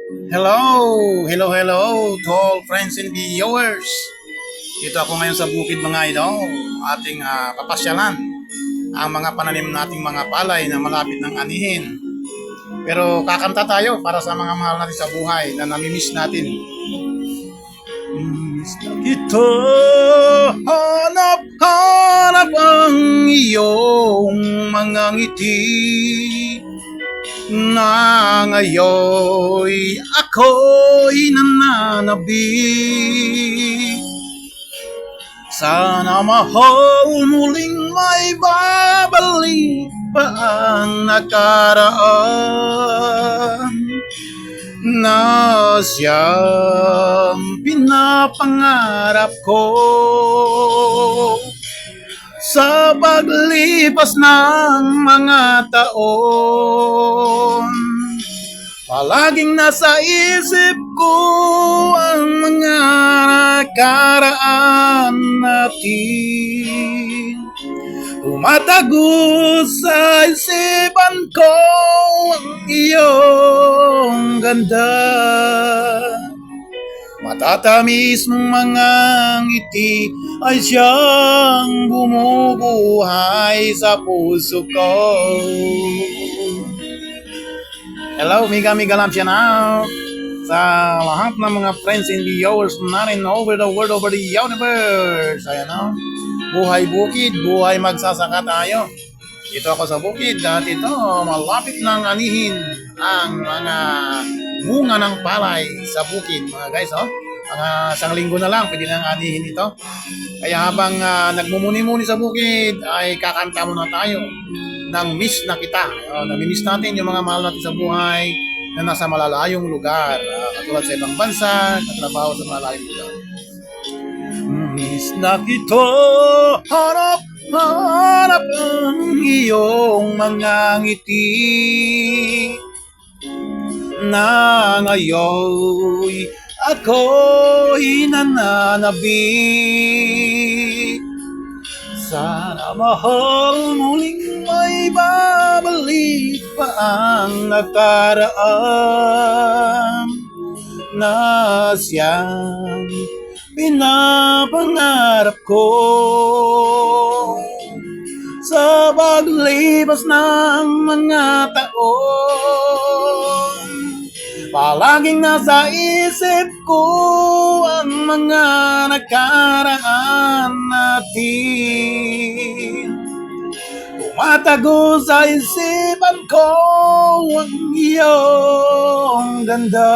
Hello to all friends and viewers. Dito ako ngayon sa bukid mga idol, ating papasyalan ang mga pananim nating mga palay na malapit ng anihin. Pero kakanta tayo para sa mga mahal natin sa buhay na namimiss natin. Miss na kita, hanap-hanap ang iyong mga ngiti na ngayoy ako'y nananabik. Sana mahal muling may babalik pa ang nakaraan na siyang pinapangarap ko. Sa paglipas ng mga taon, palaging nasa isip ko ang mga nakaraan natin. Tumatago sa isipan ko ang iyong ganda. Matatamis mong mga ngiti ay siyang bumubuhay sa puso ko. Hello, Miga Lam Channel. Sa lahat ng mga friends and viewers natin over the world, over the universe. Ayan o. Buhay bukid, buhay magsasaka tayo. Dito ako sa bukid at ito malapit ng anihin ang mga bunga ng palay sa bukid mga guys. Mga isang linggo na lang pwede nang anihin ito. Kaya habang nagmumuni-muni sa bukid ay kakanta muna tayo ng miss na kita. Namimiss natin yung mga mahal natin sa buhay na nasa malalayong lugar, katulad sa ibang bansa, katrabaho sa malalayong lugar. Miss na kita, hanap ang iyong mga ngiti na ngayoy ako'y nananabik. Sana mahal muling may babalik pa ang nakaraan na siyang pinapangarap ko. Sa paglipas ng mga taon, palaging nasa isip ko ang mga nakaraan natin. Tumatago sa isipan ko ang iyong ganda.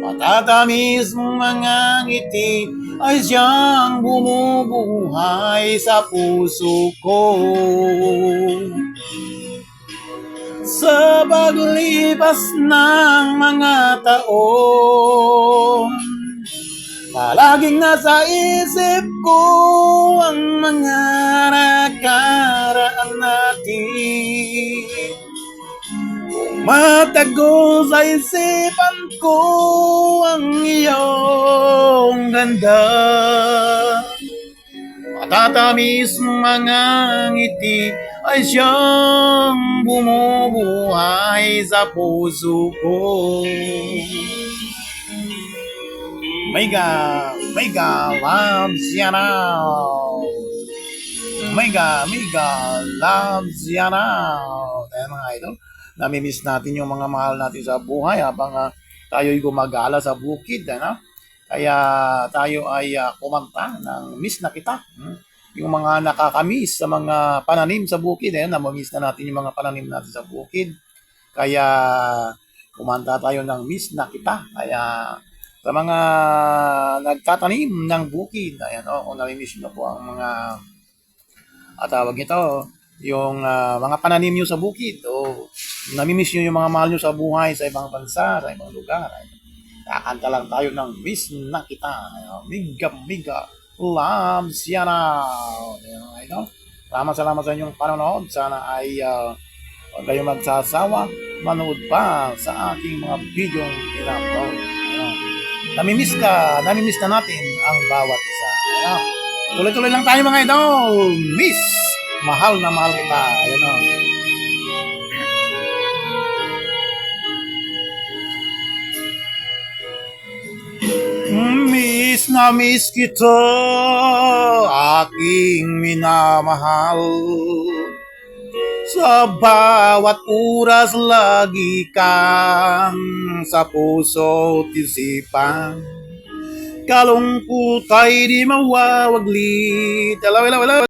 Matatamis mong mga ngiti ay siyang bumubuhay sa puso ko. Sa paglipas ng mga taon, palaging nasa isip ko ang mga nakaraan natin. Matago sa isipan ko ang iyong ganda. Matatamis mga ngiti ay siyang bumubuhay sa puso ko. Mega loves ya now. Mega loves ya now. Ayan mga idol, namimiss natin yung mga mahal natin sa buhay habang tayo'y gumagala sa bukid. Kaya tayo ay kumanta ng miss na kita. Yung mga nakakamiss sa mga pananim sa bukid, namamiss na natin yung mga pananim natin sa bukid. Kaya kumanta tayo ng miss na kita. Kaya sa mga nagtatanim ng bukid, kung namimiss nyo po ang mga tawag ito, yung mga pananim nyo sa bukid, o namimiss nyo yung mga mahal nyo sa buhay sa ibang bansa, sa ibang lugar. Kakanta lang tayo ng miss na kita. Miga loves ya now. Salamat sa inyong panonood. Sana ay huwag kayong magsasawa manood pa sa ating mga video in-upload. Namimiss na natin ang bawat isa. Tuloy-tuloy lang tayo mga idol. Miss, mahal na mahal kita. na miss kita, aking minamahal. Sa bawat oras lagi kang sa puso't isipan. Kalungkot ay di mawawaglit. Hello, hello, hello.